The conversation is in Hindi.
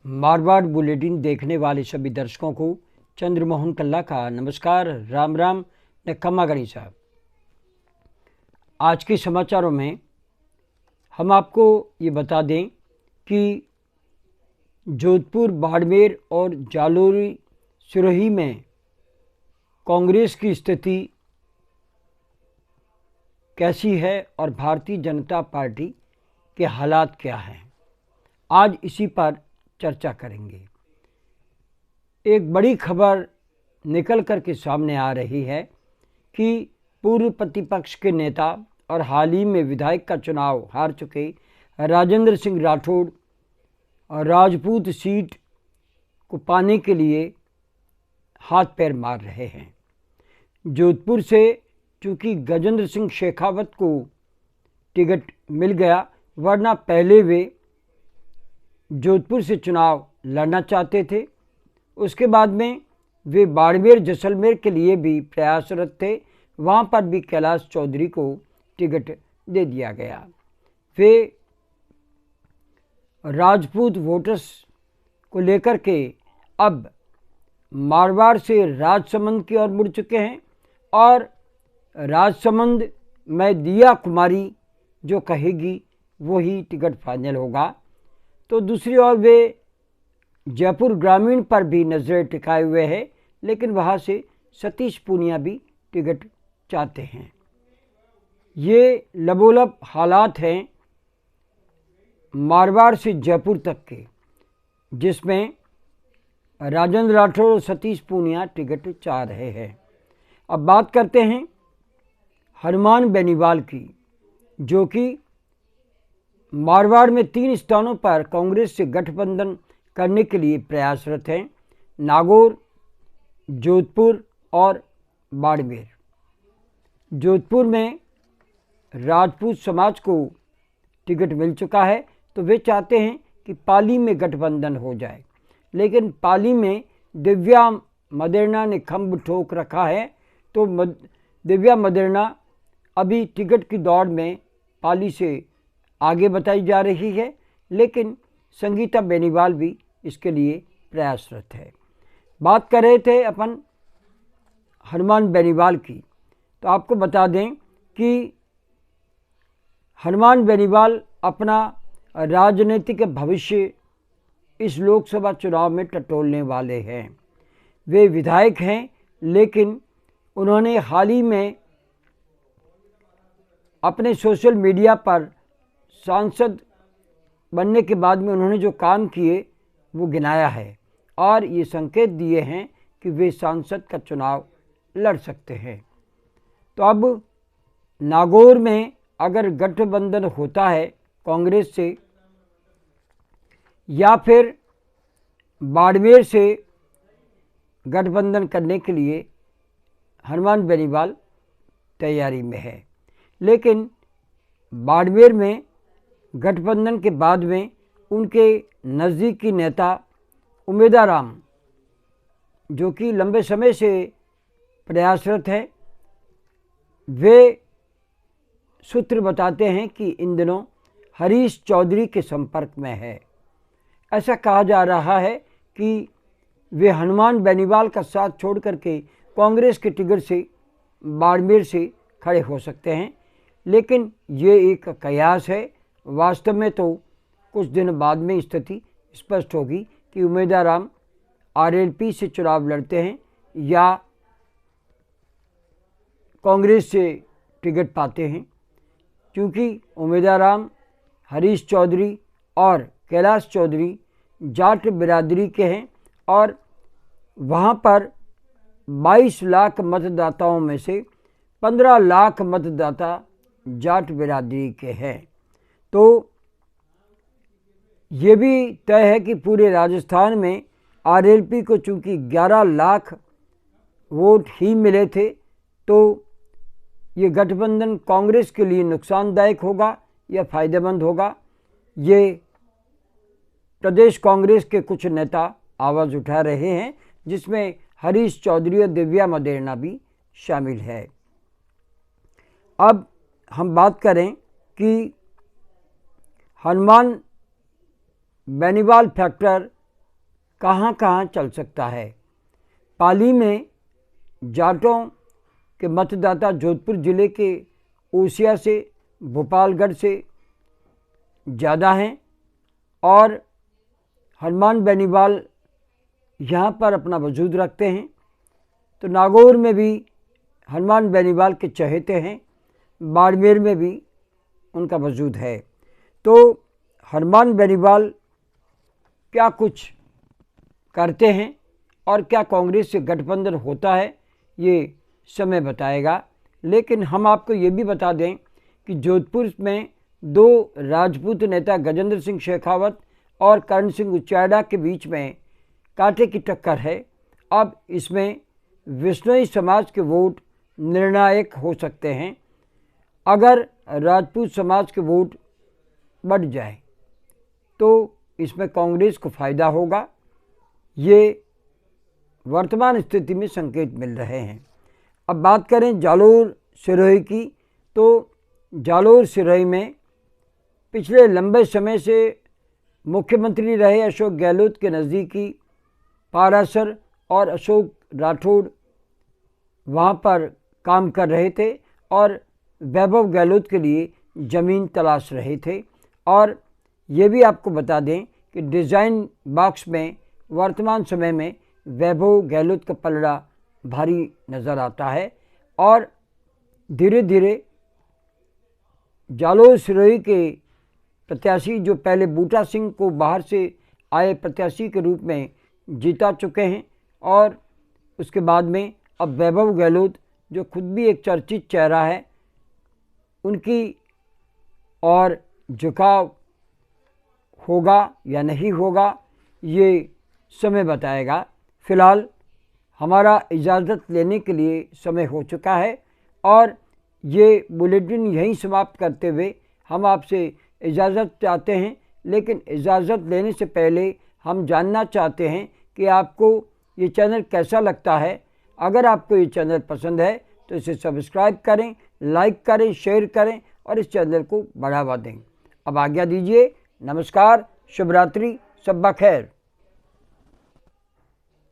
मारवाड़ बुलेटिन देखने वाले सभी दर्शकों को चंद्रमोहन कल्ला का नमस्कार। राम राम ने खम्मा गणी साहब। आज के समाचारों में हम आपको ये बता दें कि जोधपुर, बाड़मेर और जालोरी सिरोही में कांग्रेस की स्थिति कैसी है और भारतीय जनता पार्टी के हालात क्या हैं, आज इसी पर चर्चा करेंगे। एक बड़ी खबर निकल कर के सामने आ रही है कि पूर्व प्रतिपक्ष के नेता और हाल ही में विधायक का चुनाव हार चुके राजेंद्र सिंह राठौड़ और राजपूत सीट को पाने के लिए हाथ पैर मार रहे हैं। जोधपुर से चूँकि गजेंद्र सिंह शेखावत को टिकट मिल गया, वरना पहले वे जोधपुर से चुनाव लड़ना चाहते थे। उसके बाद में वे बाड़मेर, जैसलमेर के लिए भी प्रयासरत थे। वहाँ पर भी कैलाश चौधरी को टिकट दे दिया गया। वे राजपूत वोटर्स को लेकर के अब मारवाड़ से राजसमंद की ओर मुड़ चुके हैं और राजसमंद में दिया कुमारी जो कहेगी वही टिकट फाइनल होगा। तो दूसरी ओर वे जयपुर ग्रामीण पर भी नज़रें टिकाए हुए हैं, लेकिन वहाँ से सतीश पूनिया भी टिकट चाहते हैं। ये लबोलब हालात हैं मारवाड़ से जयपुर तक के, जिसमें राजेंद्र राठौड़ और सतीश पूनिया टिकट चाह रहे हैं। अब बात करते हैं हनुमान बेनीवाल की, जो कि मारवाड़ में 3 स्थानों पर कांग्रेस से गठबंधन करने के लिए प्रयासरत हैं। नागौर, जोधपुर और बाड़मेर। जोधपुर में राजपूत समाज को टिकट मिल चुका है, तो वे चाहते हैं कि पाली में गठबंधन हो जाए, लेकिन पाली में दिव्या मदेरणा ने खंभ ठोक रखा है। तो दिव्या मदेरणा अभी टिकट की दौड़ में पाली से आगे बताई जा रही है, लेकिन संगीता बेनीवाल भी इसके लिए प्रयासरत है। बात कर रहे थे अपन हनुमान बेनीवाल की, तो आपको बता दें कि हनुमान बेनीवाल अपना राजनीतिक भविष्य इस लोकसभा चुनाव में टटोलने वाले हैं। वे विधायक हैं, लेकिन उन्होंने हाल ही में अपने सोशल मीडिया पर सांसद बनने के बाद में उन्होंने जो काम किए वो गिनाया है और ये संकेत दिए हैं कि वे सांसद का चुनाव लड़ सकते हैं। तो अब नागौर में अगर गठबंधन होता है कांग्रेस से या फिर बाड़मेर से गठबंधन करने के लिए हनुमान बेनीवाल तैयारी में है, लेकिन बाड़मेर में गठबंधन के बाद में उनके नज़दीकी नेता उमेदाराम, जो कि लंबे समय से प्रयासरत है, वे सूत्र बताते हैं कि इन दिनों हरीश चौधरी के संपर्क में है। ऐसा कहा जा रहा है कि वे हनुमान बेनीवाल का साथ छोड़ करके कांग्रेस के टिकट से बाड़मेर से खड़े हो सकते हैं, लेकिन ये एक कयास है। वास्तव में तो कुछ दिन बाद में स्थिति स्पष्ट होगी कि उमेदाराम आरएलपी से चुनाव लड़ते हैं या कांग्रेस से टिकट पाते हैं, क्योंकि उमेदाराम हरीश चौधरी और कैलाश चौधरी जाट बिरादरी के हैं और वहाँ पर 22 लाख मतदाताओं में से 15 लाख मतदाता जाट बिरादरी के हैं। तो ये भी तय है कि पूरे राजस्थान में आरएलपी को चूँकि 11 लाख वोट ही मिले थे, तो ये गठबंधन कांग्रेस के लिए नुकसानदायक होगा या फ़ायदेमंद होगा, ये प्रदेश कांग्रेस के कुछ नेता आवाज़ उठा रहे हैं, जिसमें हरीश चौधरी और दिव्या मदेरणा भी शामिल है। अब हम बात करें कि हनुमान बेनीवाल फैक्टर कहाँ कहाँ चल सकता है। पाली में जाटों के मतदाता जोधपुर जिले के ओसिया से, भोपालगढ़ से ज़्यादा हैं और हनुमान बेनीवाल यहाँ पर अपना वजूद रखते हैं। तो नागौर में भी हनुमान बेनीवाल के चहेते हैं, बाड़मेर में भी उनका वजूद है। तो हनुमान बेनीवाल क्या कुछ करते हैं और क्या कांग्रेस से गठबंधन होता है, ये समय बताएगा। लेकिन हम आपको ये भी बता दें कि जोधपुर में दो राजपूत नेता गजेंद्र सिंह शेखावत और करण सिंह उचाड़ा के बीच में कांटे की टक्कर है। अब इसमें विश्नोई समाज के वोट निर्णायक हो सकते हैं। अगर राजपूत समाज के वोट बढ़ जाए तो इसमें कांग्रेस को फ़ायदा होगा। ये वर्तमान स्थिति में संकेत मिल रहे हैं। अब बात करें जालोर सिरोही की, तो जालोर सिरोही में पिछले लंबे समय से मुख्यमंत्री रहे अशोक गहलोत के नज़दीकी पारासर और अशोक राठौड़ वहाँ पर काम कर रहे थे और वैभव गहलोत के लिए ज़मीन तलाश रहे थे। और ये भी आपको बता दें कि डिज़ाइन बॉक्स में वर्तमान समय में वैभव गहलोत का पलड़ा भारी नज़र आता है और धीरे धीरे जालोर सिरोही के प्रत्याशी जो पहले बूटा सिंह को बाहर से आए प्रत्याशी के रूप में जीता चुके हैं और उसके बाद में अब वैभव गहलोत जो खुद भी एक चर्चित चेहरा है, उनकी और झुकाव होगा या नहीं होगा ये समय बताएगा। फ़िलहाल हमारा इजाज़त लेने के लिए समय हो चुका है और ये बुलेटिन यहीं समाप्त करते हुए हम आपसे इजाज़त चाहते हैं। लेकिन इजाज़त लेने से पहले हम जानना चाहते हैं कि आपको ये चैनल कैसा लगता है। अगर आपको ये चैनल पसंद है तो इसे सब्सक्राइब करें, लाइक करें, शेयर करें और इस चैनल को बढ़ावा दें। अब आज्ञा दीजिए। नमस्कार, शुभ रात्रि, शब खैर।